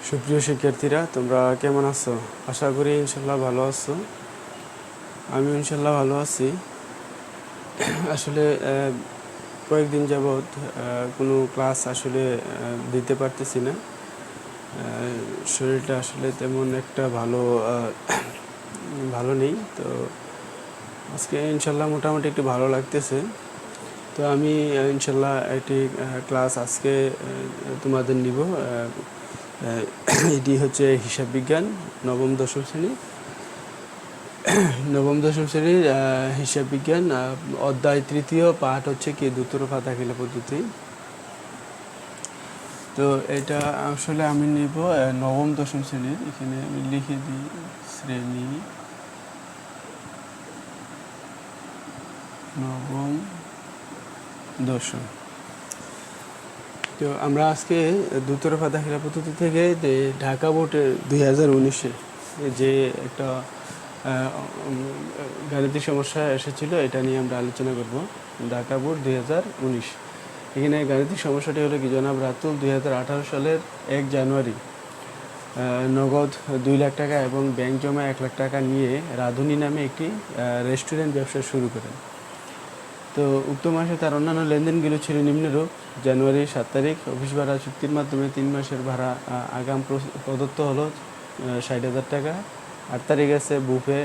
সুপ্রিয় শিক্ষার্থীরা, তোমরা কেমন আছো? আশা করি ইনশাল্লাহ ভালো আছো। আমি ইনশাল্লাহ ভালো আছি। আসলে কয়েকদিন যাবৎ কোনো ক্লাস আসলে দিতে পারতেছি না। শরীরটা আসলে তেমন একটা ভালো নেই। তো আজকে ইনশাল্লাহ মোটামুটি একটু ভালো লাগতেছে। তো আমি ইনশাল্লাহ একটি ক্লাস আজকে তোমাদের নিব। এটি হচ্ছে হিসাব বিজ্ঞান নবম দশম শ্রেণীর হিসাব বিজ্ঞান অধ্যায় তৃতীয় পাঠ হচ্ছে কি দ্রুতরূপা দাখিলা পদ্ধতি। তো এটা আসলে আমি নিব নবম দশম শ্রেণীর। এখানে আমি লিখে দিই শ্রেণী নবম দশম। তো আমরা আজকে দ্রুতরূপা দাখিলা পদ্ধতি থেকে ঢাকা বোর্ডের 2019-এ যে একটা গাণিতিক সমস্যা এসেছিল, এটা নিয়ে আমরা আলোচনা করব। ঢাকা বোর্ড 2019। এখানে গাণিতিক সমস্যাটি হলো কি, জনাব রাতুল 2018 সালের 1 জানুয়ারি নগদ 2 লাখ টাকা এবং ব্যাংক জমা 1 লাখ টাকা নিয়ে রাধুনী নামে একটি রেস্টুরেন্ট ব্যবসা শুরু করেন। তো উক্ত মাসে তার অন্যান্য লেনদেনগুলো ছিল নিম্নরূপ: জানুয়ারি 7 তারিখ অফিস ভাড়া চুক্তির মাধ্যমে 3 মাসের ভাড়া আগাম প্রদত্ত হলো 60,000 টাকা। 8 তারিখ আছে বুফে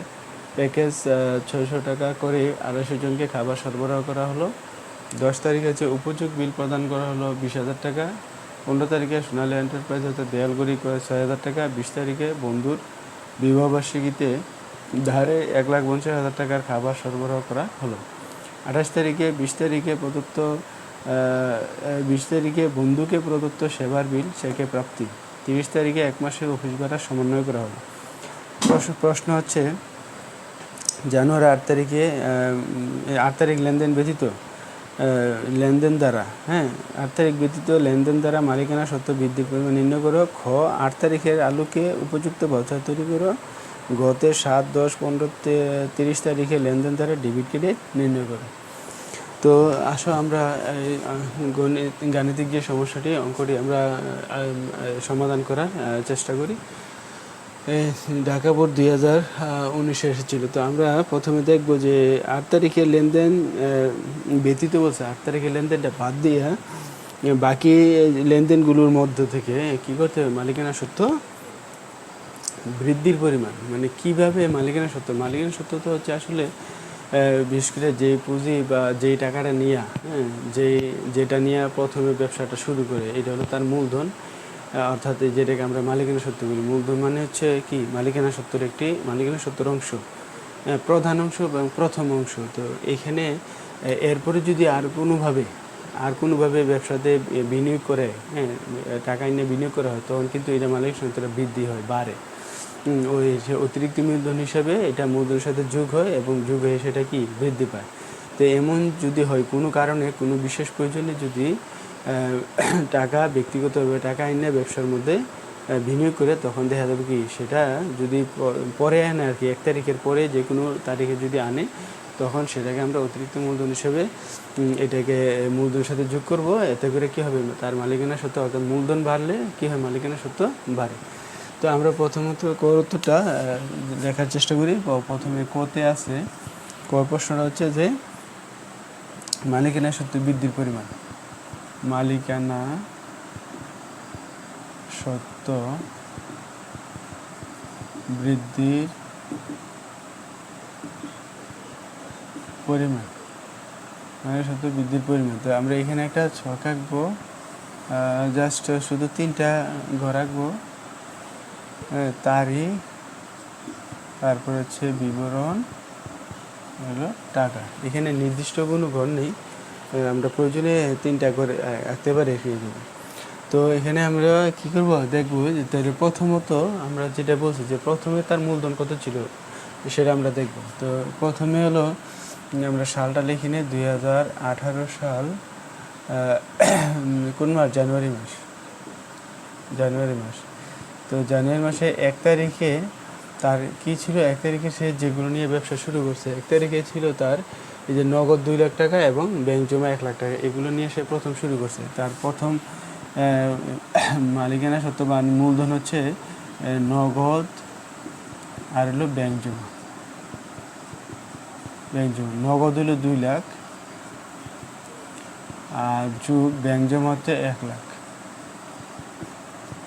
প্যাকেজ 600 টাকা করে 250 জনকে খাবার সরবরাহ করা হলো। 10 তারিখ আছে উপযোগ বিল প্রদান করা হলো 20,000 টাকা। 15 তারিখে সোনালী এন্টারপ্রাইজ হতে দেয়ালগড়ি করে 6,000 টাকা। 20 তারিখে বন্ধুর বিবাহবার্ষিকীতে ধারে 1,50,000 টাকার খাবার সরবরাহ করা হলো। 28 তারিখে 20 তারিখে বন্ধুকে প্রদত্ত সেবার বিল চেকে প্রাপ্তি। 30 তারিখে 1 মাসের অফিস ভাড়া সমন্বয় করা হলো। প্রশ্ন হচ্ছে, জানুয়ারি 8 তারিখ লেনদেন ব্যতীত লেনদেন দ্বারা মালিকানা সত্ত্ব বৃদ্ধির পরিমাণ নির্ণয় করো। খ 8 তারিখের আলোকে উপযুক্ত ভাউচার তৈরি করো। গতে 7, 10, 15, 30 তারিখে লেনদেন দ্বারা ডেবিট ক্রেডিট নির্ণয় করো। তো আসো আমরা গাণিতিক যে সমস্যাটি অঙ্কটি আমরা সমাধান করার চেষ্টা করি। ঢাকা বোর্ড 2019-এ এসেছিল। তো আমরা প্রথমে দেখব যে 8 তারিখের লেনদেন ব্যতীত বলছে। 8 তারিখের লেনদেনটা বাদ দিয়ে বাকি লেনদেনগুলোর মধ্য থেকে কী করতে হবে, মালিকানা সত্ত্ব বৃদ্ধির পরিমাণ, মানে কিভাবে মালিকানা সত্ত্ব তো হচ্ছে আসলে বিশেষ করে যেই পুঁজি বা যেই টাকাটা নিয়ে যেটা নিয়ে প্রথমে ব্যবসাটা শুরু করে, এটা হলো তার মূলধন, অর্থাৎ যেটাকে আমরা মালিকানা সত্ত্ব বলি। মূলধন মানে হচ্ছে কি, মালিকানা সত্ত্বের অংশ, প্রধান অংশ এবং প্রথম অংশ। তো এখানে এরপরে যদি আর কোনোভাবে ব্যবসাতে বিনিয়োগ করে, টাকা এনে বিনিয়োগ করা হয়, তখন কিন্তু এটা মালিকানা সত্ত্বটা বৃদ্ধি হয়, বাড়ে। ওই অতিরিক্ত মূলধন হিসাবে এটা মূলধনের সাথে যোগ হয় এবং যোগ হয়ে সেটা কি বৃদ্ধি পায়। তো এমন যদি হয় কোনো কারণে, কোনো বিশেষ প্রয়োজনে যদি টাকা ব্যক্তিগতভাবে টাকা এনে ব্যবসার মধ্যে বিনিয়োগ করে, তখন দেখা যাবে কি, সেটা যদি পরে আনে আর কি, 1 তারিখের পরে যে কোনো তারিখে যদি আনে, তখন সেটাকে আমরা অতিরিক্ত মূলধন হিসেবে এটাকে মূলধনের সাথে যোগ করব। এতে করে কী হবে, তার মালিকানা সত্ত্ব, অর্থাৎ মূলধন বাড়লে কী হয়, মালিকানা সত্ত্ব বাড়ে। তো আমরা প্রথমত ক উত্তরটা দেখার চেষ্টা করি। প্রথমে কতে আছে, ক প্রশ্নটা হচ্ছে যে মালিকানা সত্ত্ব বৃদ্ধির পরিমাণ। মালিকানা সত্ত্ব বৃদ্ধির পরিমাণ, তো আমরা এখানে একটা ছক আঁকবো, জাস্ট শুধু 3টা ঘর আঁকবো। তারিখ, তারপর হচ্ছে বিবরণ, হলো টাকা। এখানে নির্দিষ্ট কোনো ঘর নেই, আমরা প্রয়োজনে 3টা ঘরে আঁকতে পারি এখানে। তো এখানে আমরা কি করব, দেখবো যে তাহলে প্রথমত আমরা যেটা বলছি যে প্রথমে তার মূলধন কত ছিল সেটা আমরা দেখব। তো প্রথমে হলো আমরা সালটা লিখি নিই, 2018 সাল, কোন মাস, জানুয়ারি মাস। তো জানুয়ারি মাসে 1 তারিখে তার কি ছিল, 1 তারিখে সে যেগুলো নিয়ে ব্যবসা শুরু করছে, 1 তারিখে ছিল তার এই যে নগদ 2 লাখ টাকা এবং ব্যাংক জমা 1 লাখ টাকা, এগুলো নিয়ে সে প্রথম শুরু করছে। তার প্রথম মালিকানা সত্ত্ব বা মূলধন হচ্ছে নগদ আর হলো ব্যাংক জমা। নগদ হলো 2 লাখ আর ব্যাংক জমা হচ্ছে 1 লাখ,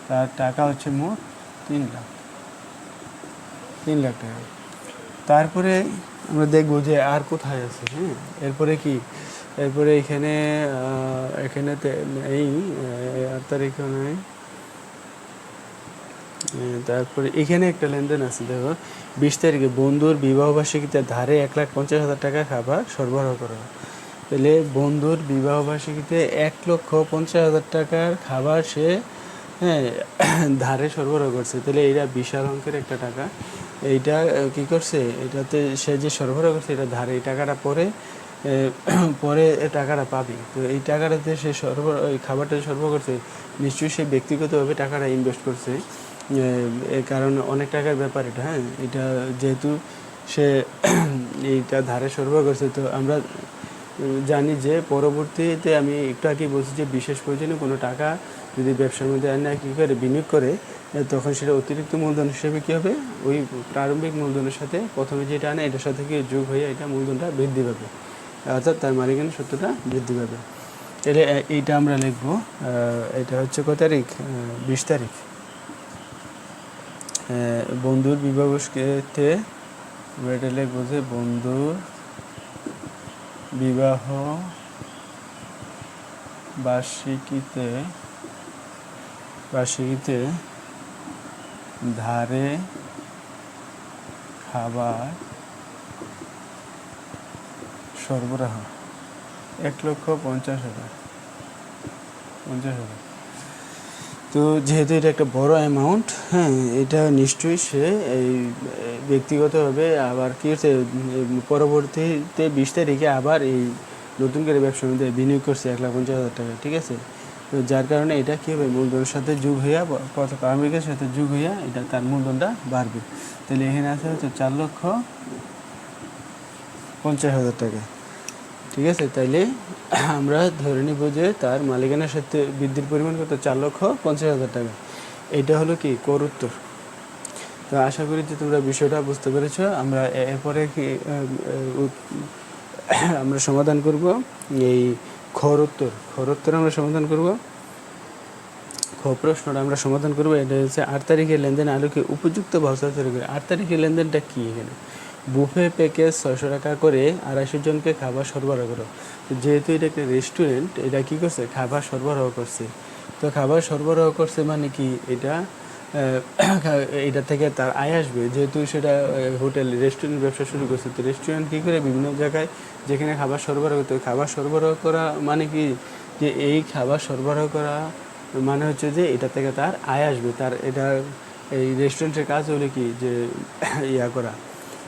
তার টাকা হচ্ছে মোট 3 লাখ টাকা। তারপরে আমরা দেখব যে আর কোথায় আছে। হ্যাঁ, এরপরে এখানে এই 8 তারিখে নয়। তারপরে এখানে একটা লেনদেন আছে, দেখো 20 তারিখে বন্ধুর বিবাহবার্ষিকীতে ধারে 1,50,000 টাকা খাবার সরবরাহ করা হয়। তাহলে বন্ধুর বিবাহবার্ষিকীতে 1,50,000 টাকার খাবার সে ধারে সরবরাহ করছে। তাহলে এইটা বিশাল অঙ্কের একটা টাকা। এইটা কি করছে, এটাতে সে যে সরবরাহ করছে এটা ধারে, এই টাকাটা পরে টাকাটা পাবে। তো এই টাকাটাতে সে এই খাবারটা সরবরাহ করছে, নিশ্চয়ই সে ব্যক্তিগতভাবে টাকাটা ইনভেস্ট করছে, কারণ অনেক টাকার ব্যাপার এটা। হ্যাঁ, এটা যেহেতু সে এইটা ধারে সরবরাহ করছে, তো আমরা জানি যে পরবর্তীতে আমি একটু আগে বলছি যে বিশেষ প্রয়োজনে কোনো টাকা যদি ব্যবসার মধ্যে আনে কী করে বিনিয়োগ করে, তখন সেটা অতিরিক্ত মূলধন হিসেবে কী হবে, ওই প্রারম্ভিক মূলধনের সাথে প্রথমে যেটা আনে এটার সাথে কি যোগ হয়ে এটা মূলধনটা বৃদ্ধি পাবে, অর্থাৎ তার মালিকানা সত্ত্বটা বৃদ্ধি পাবে। তাহলে এইটা আমরা লিখবো, এটা হচ্ছে কত তারিখ, 20 তারিখ। বন্ধুর বিবাহবার্ষিকীতে আমরা এটা লিখবো যে বন্ধুর বিবাহ বার্ষিকীতে ধারে খাবার সরবরাহ 1,50,000। তো যেহেতু এটা একটা বড় অ্যামাউন্ট, হ্যাঁ, এটা নিশ্চয়ই সে এই ব্যক্তিগতভাবে আবার কী হচ্ছে পরবর্তীতে 20 তারিখে আবার এই নতুন করে ব্যবসার মধ্যে বিনিয়োগ করছে 1,50,000 টাকা। ঠিক আছে, তো যার কারণে এটা কী হবে, মূলধনের সাথে যোগ হইয়া প্রারম্ভিকের সাথে যোগ হইয়া এটা তার মূলধনটা বাড়বে। তাহলে এখানে আছে হচ্ছে 4,50,000 টাকা। ঠিক আছে, তাইলে আমরা ধরে নিব যে তার মালিকানার সাথে বৃদ্ধির পরিমাণ কত, 4,50,000 টাকা। এটা হলো কি কর উত্তর। তো আশা করি যে তোমরা বিষয়টা বুঝতে পেরেছ। আমরা এরপরে আমরা সমাধান করব এই খর উত্তর আমরা সমাধান করব। প্রশ্নটা আমরা সমাধান করবো। এটা হচ্ছে 8 তারিখের লেনদেন আলোকে উপযুক্ত ভাউচার তৈরি করে। 8 তারিখের লেনদেনটা কি, এখানে বুফে প্যাকেজ 600 টাকা করে 250 জনকে খাবার সরবরাহ করো। যেহেতু এটা একটা রেস্টুরেন্ট, এটা কী করছে, খাবার সরবরাহ করছে। তো খাবার সরবরাহ করছে মানে কি, এটা থেকে তার আয় আসবে। যেহেতু সেটা হোটেল রেস্টুরেন্ট ব্যবসা শুরু করছে, তো রেস্টুরেন্ট কী করে বিভিন্ন জায়গায় যেখানে খাবার সরবরাহ করতে, খাবার সরবরাহ করা মানে কি, যে এই খাবার সরবরাহ করা মানে হচ্ছে যে এটা থেকে তার আয় আসবে। তার এটা এই রেস্টুরেন্টের কাজ হলো কি, যে করা,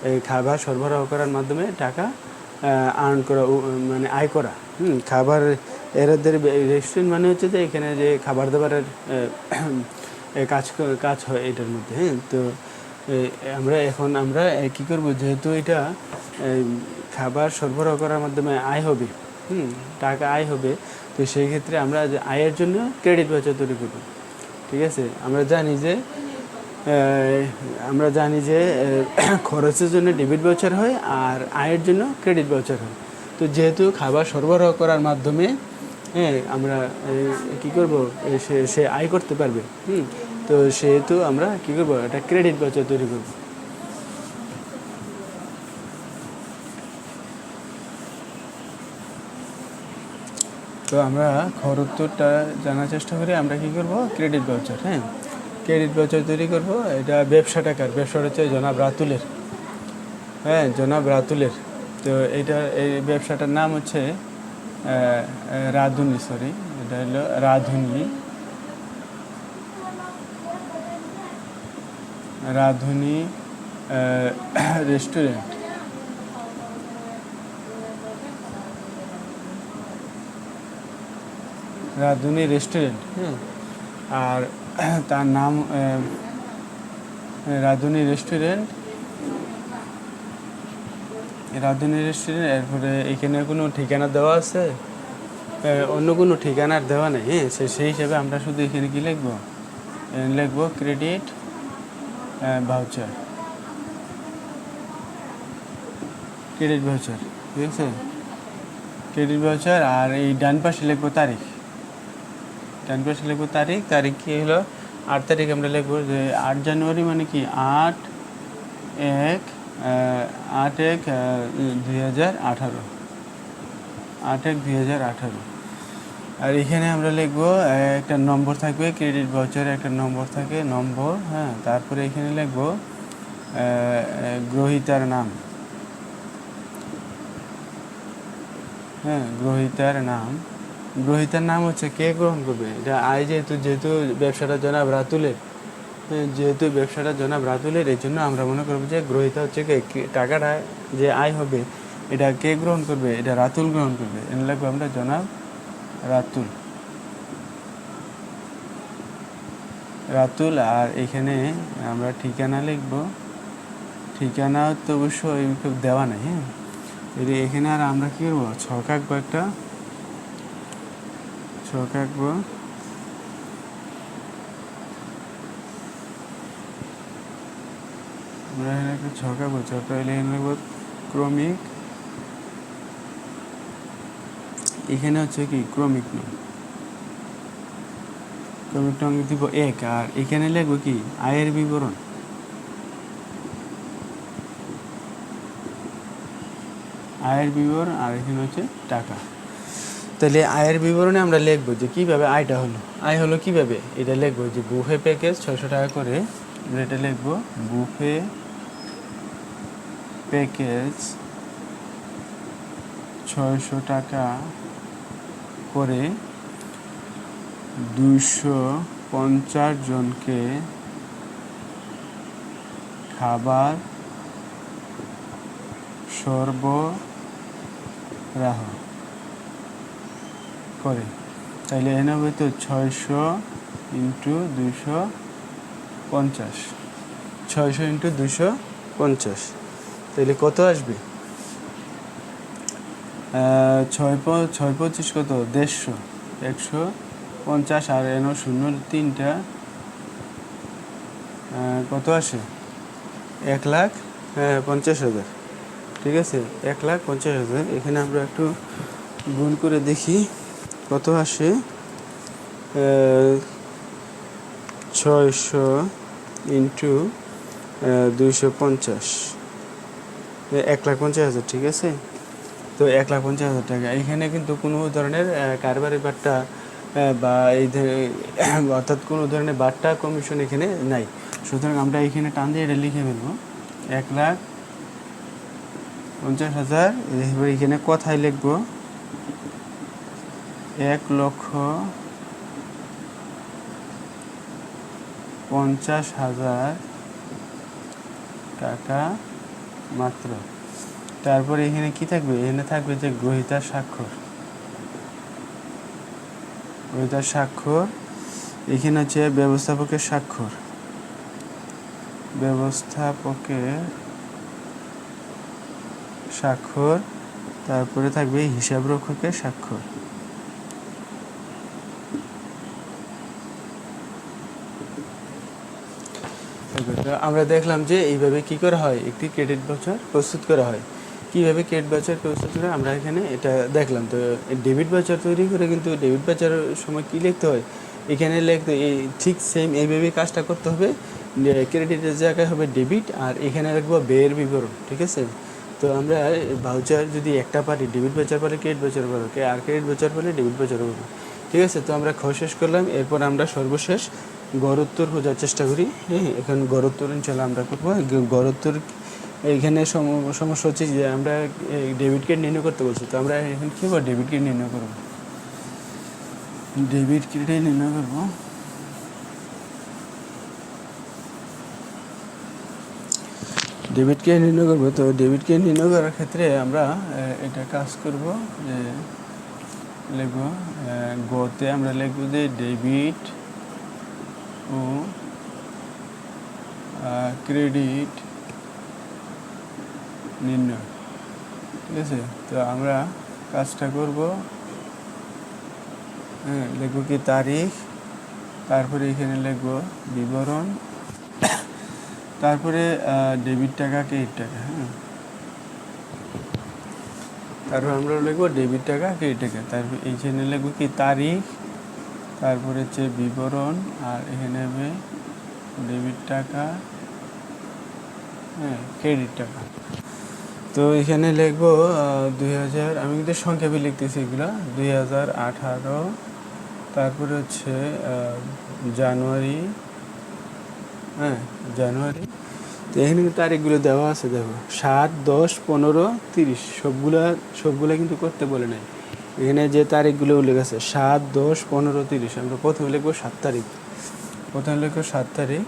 এই খাবার সরবরাহ করার মাধ্যমে টাকা আর্ন করা, মানে আয় করা। খাবার এরাদের রেস্টুরেন্ট মানে হচ্ছে যে এখানে যে খাবার দাবারের কাজ হয় এটার মধ্যে। হ্যাঁ, তো আমরা কী করব, যেহেতু এটা খাবার সরবরাহ করার মাধ্যমে আয় হবে, টাকা আয় হবে, তো সেই ক্ষেত্রে আমরা আয়ের জন্য ক্রেডিট ভাউচার তৈরি করব। ঠিক আছে, আমরা জানি যে খরচের জন্য ডেবিট ভাউচার হয় আর আয়ের জন্য ক্রেডিট ভাউচার হয়। তো যেহেতু খাবার সরবরাহ করার মাধ্যমে আমরা কী করব, সে আয় করতে পারবে। তো সেহেতু আমরা কী করব, একটা ক্রেডিট ভাউচার তৈরি করব। তো আমরা খর উত্তরটা জানার চেষ্টা করি। আমরা কী করব, ক্রেডিট ভাউচার। হ্যাঁ, ক্রেডিট ভাউচার তৈরি করব। এটা ব্যবসাটা হচ্ছে জনাব রাতুলের। হ্যাঁ, জনাব রাতুলের। তো এই ব্যবসাটার নাম হচ্ছে রাধুনী, এটা হলো রাধুনী রেস্টুরেন্ট। রাধুনী রেস্টুরেন্ট। আর তার নাম রাধুনী রেস্টুরেন্ট। এরপরে এখানে কোনো ঠিকানা দেওয়া আছে? অন্য কোনো ঠিকানার দেওয়া নেই। হ্যাঁ, সেই হিসাবে আমরা শুধু এখানে কি লিখবো, লিখবো ক্রেডিট ভাউচার, ক্রেডিট ভাউচার, ঠিক আছে, ক্রেডিট ভাউচার। আর এই ডান পাশে লিখবো তারিখ, ডান পাশে লিখবো তারিখ। তারিখ কি হলো 8 তারিখ। আমরা লিখবো যে 8 জানুয়ারি মানে কি 8/1 2018, 8/1/2018। আর এখানে আমরা লিখবো একটা নম্বর থাকবে, ক্রেডিট ভাউচারে একটা নম্বর থাকে, নম্বর। হ্যাঁ, তারপরে এখানে লিখবো গ্রহীতার নাম। হ্যাঁ, গ্রহীতার নাম। গ্রহীতার নাম হচ্ছে কে গ্রহণ করবে এটা। যেহেতু ব্যবসাটা জনাব রাতুলের, যেহেতু ব্যবসাটা জনাব রাতুলের, এই জন্য আমরা মনে করবো যে গ্রহীতা হচ্ছে কে, টাকাটা যে আয় হবে এটা কে গ্রহণ করবে, এটা রাতুল গ্রহণ করবে। এনে লিখবো আমরা জনাব রাতুল, রাতুল। আর এখানে আমরা ঠিকানা লিখবো, ঠিকানা তো অবশ্যই দেওয়া নেই। হ্যাঁ, এখানে আর আমরা কী করবো, ছক আঁকবো, একটা ছক আঁকবো। আমরা এখানে একটা ছক আঁকবো, ছকটা এখানে লিখবো ক্রমিক। এখানে হচ্ছে কি ক্রমিক নং, ক্রমিক নং দিব 1। আর এখানে লিখবো কি আয়ের বিবরণ, আয়ের বিবরণ। আর এখানে হচ্ছে টাকা। তাহলে আয়ের বিবরণে আমরা লিখবো যে কীভাবে আয়টা হলো, আয় হলো কীভাবে, এটা লিখবো যে বুফে প্যাকেজ 600 টাকা করে। আমরা এটা লিখবো বুফে প্যাকেজ 600 টাকা করে 250 জনকে খাবার সরবরাহ করে। তাইলে এনে হবে তো 600 × 250, 600 × 250। তাইলে কত আসবে, 6×5 কত, 150, 150। আর এনে 0 3টা কত আসে, 1,50,000। ঠিক আছে, 1,50,000। এখানে আমরা একটু গুণ করে দেখি কত আসে। 600 × 250, 1,50,000। ঠিক আছে, তো 1,50,000 টাকা। এখানে কিন্তু কোনো ধরনের কারবারি বাট্টা বা অর্থাৎ কোনো ধরনের বাট্টা কমিশন এখানে নাই। সুতরাং আমরা এখানে টান দিয়ে এটা লিখে ফেলবো 1,50,000। এবার এখানে কথায় লিখবো 1,50,000 টাকা মাত্র। তারপরে এখানে কি থাকবে, এখানে থাকবে যে গ্রহীতার স্বাক্ষর, গ্রহীতার স্বাক্ষর। এখানে হচ্ছে ব্যবস্থাপকের স্বাক্ষর, ব্যবস্থাপকের স্বাক্ষর। তারপরে থাকবে হিসাবরক্ষকের স্বাক্ষর। আমরা দেখলাম যে এইভাবে কি করা হয়, একটি ক্রেডিট ভাউচার প্রস্তুত করা হয়। কীভাবে ক্রেডিট ভাউচার প্রস্তুত করে আমরা এখানে এটা দেখলাম। তো ডেবিট ভাউচার তৈরি করে কিন্তু ডেবিট ভাউচারের সময় কী লিখতে হয়, এখানে লিখতে ঠিক সেম এইভাবে কাজটা করতে হবে। ক্রেডিটের জায়গায় হবে ডেবিট, আর এখানে রাখবো ব্যয়ের বিবরণ। ঠিক আছে, তো আমরা ভাউচার যদি একটা পারি, ডেবিট ভাউচার পারি, ক্রেডিট ভাউচার পাবো, আর ক্রেডিট ভাউচার পারি, ডেবিট ভাউচার পাবো। ঠিক আছে, তো আমরা শেষ করলাম। এরপর আমরা সর্বশেষ গড় উত্তর খোঁজার চেষ্টা করি। হ্যাঁ, এখন গড় উত্তর ইনশাল্লাহ আমরা করবো। গড় উত্তর এইখানে সমস্যা হচ্ছে যে আমরা ডেবিট কার্ড নির্ণয় করতে বলছি। তো আমরা এখন কী করবো, ডেবিট কার্ড নির্ণয় করবো, ডেবিট কার্ডে নির্ণয় করবো। ডেবিট কার্ড নির্ণয় করবো। তো ডেবিট কার্ড নির্ণয় করার ক্ষেত্রে আমরা এটা কাজ করব যে লিখবো গতে আমরা লিখবো যে ডেবিট ও ক্রেডিট নির্ণয়। ঠিক আছে, তো আমরা কাজটা করব হ্যাঁ, লিখবো কি তারিখ, তারপরে এখানে লিখবো বিবরণ, তারপরে ডেবিট টাকা ক্রেডিট টাকা। হ্যাঁ, তারপর আমরা লিখবো ডেবিট টাকা ক্রেডিট টাকা। তারপর এইখানে লিখবো কি তারিখ, তারপরে হচ্ছে বিবরণ, আর এখানে হবে ডেবিট টাকা, হ্যাঁ ক্রেডিট টাকা। তো এখানে লিখবো 2000, আমি কিন্তু সংক্ষেপে লিখতেছি এগুলো, 2018, তারপরে হচ্ছে জানুয়ারি, হ্যাঁ জানুয়ারি। তো এখানে কিন্তু তারিখগুলো দেওয়া আছে, দেখো 7, 10, 15, 30, সবগুলা কিন্তু করতে বলে নাই। এখানে যে তারিখগুলো উল্লেখ আছে 7, 10, 15, 30, আমরা প্রথমে লিখবো 7 তারিখ। প্রথমে লিখবো 7 তারিখ।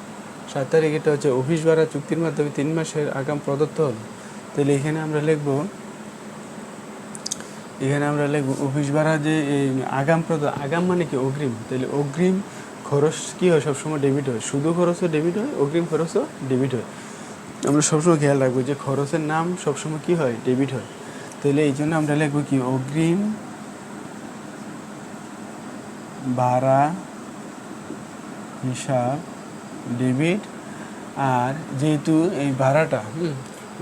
7 তারিখ এটা হচ্ছে অফিস ভাড়া চুক্তির মাধ্যমে 3 মাসের আগাম প্রদত্ত হলো। তাহলে এখানে আমরা লিখবো অফিস ভাড়া যে আগাম মানে কি অগ্রিম। তাহলে অগ্রিম খরচ কি হয়, সবসময় ডেবিট হয়, শুধু খরচও ডেবিট হয়, অগ্রিম খরচও ডেবিট হয়। আমরা সবসময় খেয়াল রাখবো যে খরচের নাম সবসময় কি হয়, ডেবিট হয়। তাহলে এই জন্য আমরা লিখবো কি অগ্রিম ভাড়া হিসাব ডেবিট। আর যেহেতু এই ভাড়াটা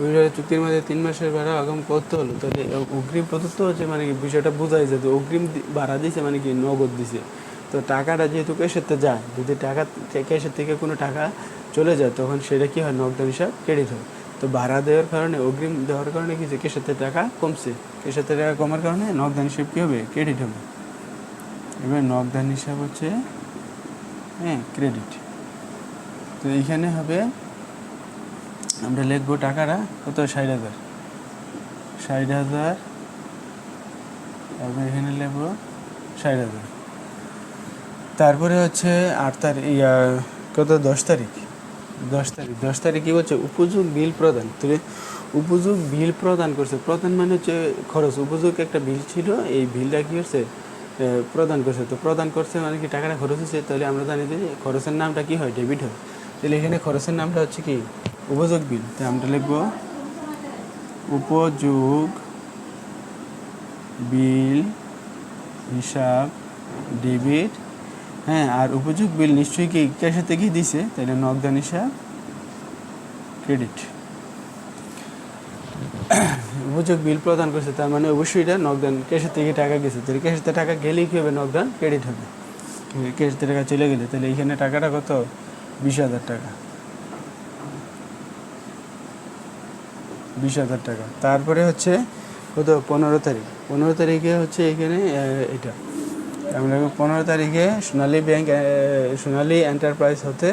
ওই চুক্তির মধ্যে 3 মাসের ভাড়া আগাম করতে হলো, তাহলে অগ্রিম প্রদত্ত হচ্ছে মানে কি বিষয়টা বোঝাই যায়, অগ্রিম ভাড়া দিছে মানে কি নগদ দিছে। তো টাকাটা যেহেতু ক্যাশেতে যায়, যদি টাকা ক্যাশের থেকে কোনো টাকা চলে যায় তখন সেটা কি হয়, নগদ হিসাব ক্রেডিট হয়। তো ভাড়া দেওয়ার কারণে, অগ্রিম দেওয়ার কারণে কি যে ক্যাশেতে টাকা কমছে, ক্যাশেতে টাকা কমার কারণে নগদ হিসাব কী হবে, ক্রেডিট হবে। এবার নগদ হিসাব হচ্ছে হ্যাঁ ক্রেডিট। তো এইখানে হবে আমরা লিখবো টাকাটা কত, 60,000, 60,000। তারপরে এখানে লিখবো 60,000। তারপরে হচ্ছে 8 তারিখ, কত, 10 তারিখ, 10 তারিখ কী বলছে, উপযোগ বিল প্রদান। তাহলে উপযোগ বিল প্রদান করছে, প্রদান মানে হচ্ছে খরচ, উপযোগ একটা বিল ছিল, এই বিলটা কী হচ্ছে প্রদান করছে। তো প্রদান করছে মানে কি টাকাটা খরচ হচ্ছে, তাহলে আমরা জানি যে খরচের নামটা কি হয়, ডেবিট হয়। তাহলে এখানে খরচের নামটা হচ্ছে কি উপযোগ বিল। তাই আমরা লিখবো উপযোগ বিল হিসাব ডেবিট। হ্যাঁ, আর উপযোগ বিল নিশ্চয়ই কি ক্যাশের থেকেই দিছে, তাহলে নগদ হিসাব ক্রেডিট। উপযোগ বিল প্রদান করছে, তার মানে অবশ্যই এটা নগদান, ক্যাশের থেকে টাকা গেছে, তাহলে ক্যাশের থেকে টাকা গেলেই কী হবে, নগদান ক্রেডিট হবে। ক্যাশের থেকে টাকা চলে গেলে তাহলে এইখানে টাকাটা কত, 20,000 টাকা, 20,000 টাকা। তারপরে হচ্ছে কত, 15 তারিখ, 15 তারিখে হচ্ছে এখানে এটা আমরা 15 তারিখে সোনালী এন্টারপ্রাইজ হতে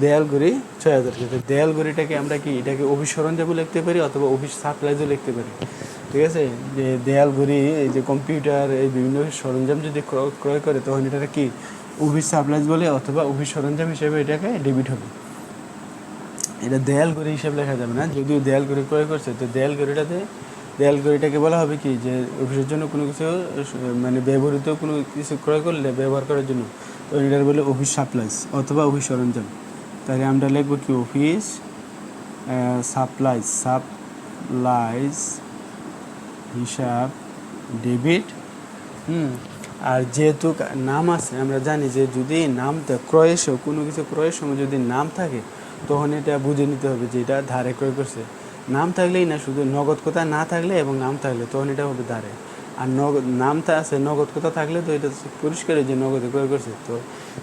দেয়ালগুড়ি 6,000 টাকা। দেয়ালগুড়িটাকে আমরা কি, এটাকে অফিস সরঞ্জামও লিখতে পারি অথবা অফিস সাপ্লাইজও লিখতে পারি, ঠিক আছে। যে দেয়ালগুড়ি, এই যে কম্পিউটার, এই বিভিন্ন সরঞ্জাম যদি ক্রয় করে তখন এটাকে কি অফিস সাপ্লাইজ বলে, অথবা অফিস সরঞ্জাম হিসেবে এটাকে ডেবিট হবে। এটা দেয়ালগুড়ি হিসেবে লেখা যাবে না, যদিও দেয়ালগুড়ি ক্রয় করছে, তো দেয়ালগুড়িটাকে বলা হবে কি, যে অফিসের জন্য কোনো কিছু মানে ব্যবহৃত কোনো কিছু ক্রয় করলে ব্যবহার করার জন্য, তো এটার বলে অফিস সাপ্লাইজ অথবা অফিস সরঞ্জাম। তাহলে আমরা লিখবো কি অফিস সাপ্লাইজ হিসাব ডেবিট। আর যেহেতু নাম আছে, আমরা জানি যে যদি নামটা কোনো কিছু ক্রয়ের সময় যদি নাম থাকে তখন এটা বুঝে নিতে হবে যে এটা ধারে ক্রয় করছে। নাম থাকলেই না, শুধু নগদ কথা না থাকলে এবং নাম থাকলে তখন এটা হবে ধারে। আর নামটা আছে, নগদ কথা থাকলে তো এটা পরিষ্কার যে নগদে ক্রয় করছে। তো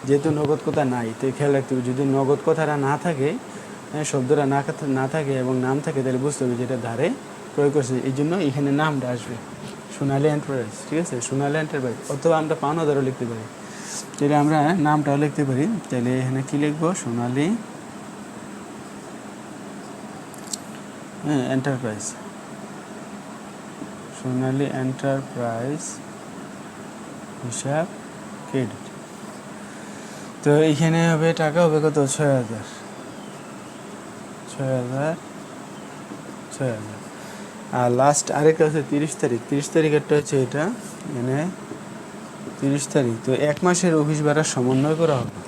যেহেতু নগদ কথা নাই, তো খেয়াল রাখতে হবে, যদি নগদ কথাটা না থাকে, শব্দটা না থাকে এবং নাম থাকে, তাহলে বুঝতে হবে যে এটা ধারে ক্রয় করছে। এই জন্য এখানে নামটা আসবে সোনালী এন্টারপ্রাইজ, ঠিক আছে, সোনালী এন্টারপ্রাইজ। অথবা আমরা পাওনাদারও লিখতে পারি, তাহলে আমরা নামটাও লিখতে পারি। তাহলে এখানে কী লিখবো, সোনালী এন্টারপ্রাইজ, সোনালী এন্টারপ্রাইজ হিসাব ক্রেডিট। তো এইখানে হবে টাকা হবে কত, 6,000। আর লাস্ট আরেকটা হচ্ছে 30 তারিখ, 30 তারিখেরটা হচ্ছে এটা, মানে 30 তারিখ। তো 1 মাসের অফিস ভাড়া সমন্বয় করা হবে।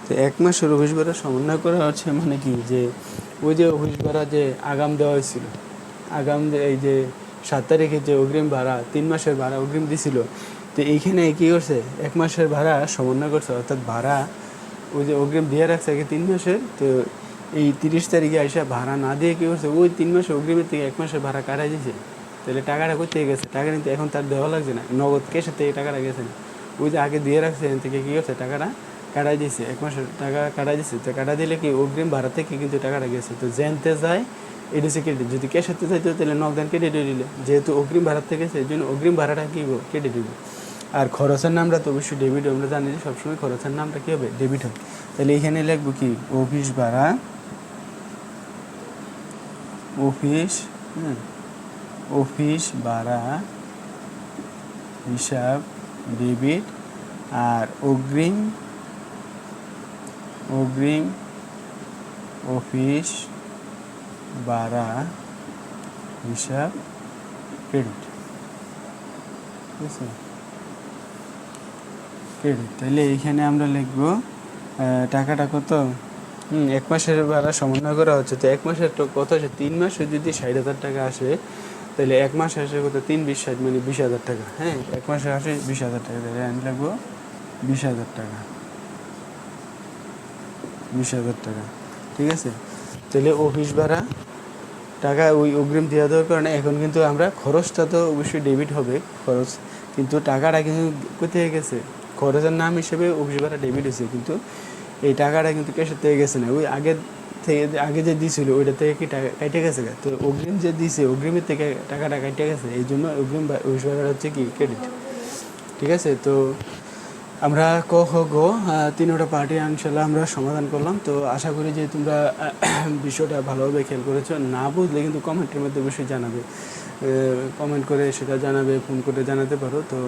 তো 1 মাসের অফিস ভাড়া সমন্বয় করা হচ্ছে মানে কি, যে ওই যে অফিস ভাড়া যে আগাম দেওয়া হয়েছিল, এই যে 7 তারিখে যে অগ্রিম ভাড়া 3 মাসের ভাড়া অগ্রিম দিছিল, তো এইখানে কী করছে 1 মাসের ভাড়া সমন্বয় করছে, অর্থাৎ ভাড়া ওই যে অগ্রিম দিয়ে রাখছে আগে 3 মাসের, তো এই 30 তারিখে এসে ভাড়া না দিয়ে কী করছে ওই 3 মাসের অগ্রিমের থেকে 1 মাসের ভাড়া কাটাই দিয়েছে। তাহলে টাকাটা কোথায় গেছে? টাকা কিন্তু এখন তার দেওয়া লাগছে না, নগদ ক্যাশের থেকে টাকাটা গেছে না, ওই যে আগে দিয়ে রাখছে এখান থেকে কী করছে টাকাটা কাটাই দিয়েছে, 1 মাসের টাকা কাটাই দিয়েছে। তো কাটা দিলে কি অগ্রিম ভাড়া থেকে কিন্তু টাকাটা গেছে। তো জানতে যায় এটা হচ্ছে ক্রেডিট। যদি ক্যাশেতে চাইতো তাহলে নগদান কেটে দিলে, যেহেতু অগ্রিম ভাড়া থেকে গেছে এই জন্য অগ্রিম ভাড়াটা কী কেটে দিবে। আর খরচের নামটা তো অবশ্যই ডেবিট, আমরা জানি যে সবসময় খরচের নামটা কী হবে, ডেবিট হবে। তাহলে এখানে লিখবো কি অফিস ভাড়া, অফিস অফিস ভাড়া হিসাব ডেবিট, আর অগ্রিম অফিস ভাড়া হিসাব ক্রেডিট। ঠিক আছে, ক্রেডিট। তাহলে এইখানে আমরা লিখবো টাকাটা কত, 1 মাসের ভাড়া সমন্বয় করা হচ্ছে। তো 1 মাসের তো কত আসে, 3 মাসে যদি 60,000 টাকা আসে তাহলে 1 মাসে আসে কত, 3 20 60 মানে 20,000 টাকা। হ্যাঁ, 1 মাসে আসে 20,000 টাকা, তাহলে আমি লিখবো 20,000 টাকা, 20,000 টাকা। ঠিক আছে, তাহলে অফিস ভাড়া টাকা ওই অগ্রিম দেওয়া দেওয়ার কারণে এখন কিন্তু আমরা খরচটা তো অবশ্যই ডেবিট হবে খরচ, কিন্তু টাকাটা কিন্তু কোথায় গেছে, খরচের নাম হিসেবে অফিস ভাড়া ডেবিট হয়েছে, কিন্তু এই টাকাটা কিন্তু ক্যাশের থেকে গেছে না, ওই আগে যে দিয়েছিল ওইটা থেকে কি টাকা কাটে গেছে। তো অগ্রিম যে দিয়েছে অগ্রিমের থেকে টাকাটা কাটে গেছে, এই জন্য অগ্রিম অফিস ভাড়া হচ্ছে কি ক্রেডিট। ঠিক আছে, তো আমরা ক খ গ 3টা পার্টি ইনশাল্লাহ আমরা সমাধান করলাম। তো আশা করি যে তোমরা বিষয়টা ভালোভাবে খেয়াল করেছো। না বুঝলে কিন্তু কমেন্টের মধ্যে অবশ্যই জানাবে, কমেন্ট করে সেটা জানাবে, ফোন করে জানাতে পারো। তো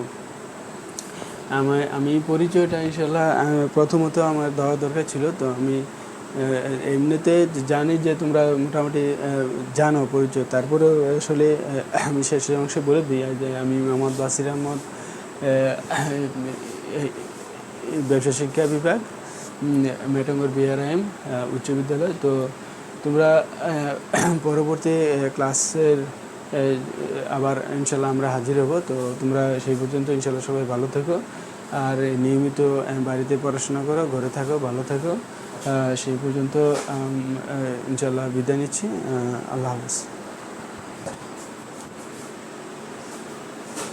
আমি পরিচয়টা ইনশাল্লাহ প্রথমত আমার দেওয়া দরকার ছিল। তো আমি এমনিতে জানি যে তোমরা মোটামুটি জানো পরিচয়, তারপরেও আসলে আমি শেষের অংশে বলে দিই যে আমি মোহাম্মদ বাসির আহমদ, ব্যবসা শিক্ষা বিভাগ, মেটঙ্গর বিআরএম উচ্চ বিদ্যালয়। তো তোমরা পরবর্তী ক্লাসের আবার ইনশাল্লাহ আমরা হাজির হব। তো তোমরা সেই পর্যন্ত ইনশাল্লাহ সবাই ভালো থেকো, আর নিয়মিত বাড়িতে পড়াশোনা করো, ঘরে থাকো, ভালো থাকো। সেই পর্যন্ত ইনশাল্লাহ বিদায় নিচ্ছি। আল্লাহ হাফেজ।